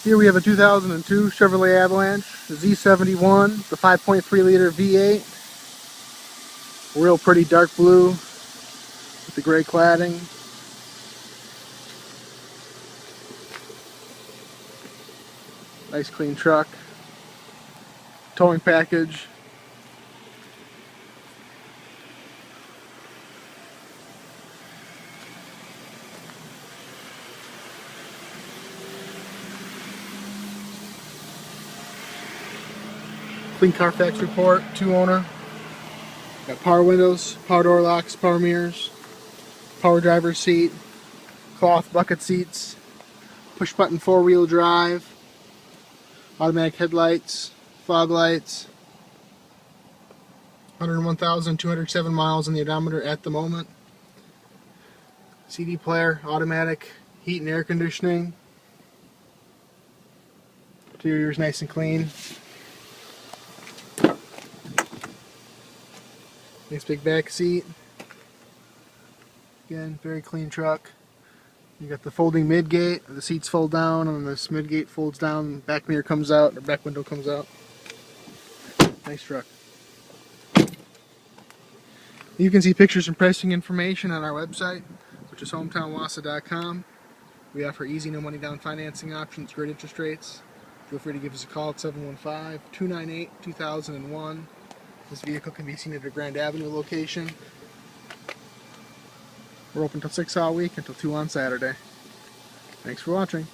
Here we have a 2002 Chevrolet Avalanche, the Z71, the 5.3 liter V8. Real pretty dark blue with the gray cladding. Nice clean truck. Towing package. Clean Carfax report, 2-owner. Got power windows, power door locks, power mirrors, power driver's seat, cloth bucket seats, push button 4-wheel drive, automatic headlights, fog lights, 101,207 miles on the odometer at the moment. CD player, automatic heat and air conditioning. Interior is nice and clean. Nice big back seat. Again, very clean truck. You got the folding midgate. The seats fold down, and this midgate folds down. Back mirror comes out, or back window comes out. Nice truck. You can see pictures and pricing information on our website, which is hometownwausau.com. We offer easy, no money down financing options, great interest rates. Feel free to give us a call at 715-298-2001. This vehicle can be seen at our Grand Avenue location. We're open till 6 all week until 2 on Saturday. Thanks for watching.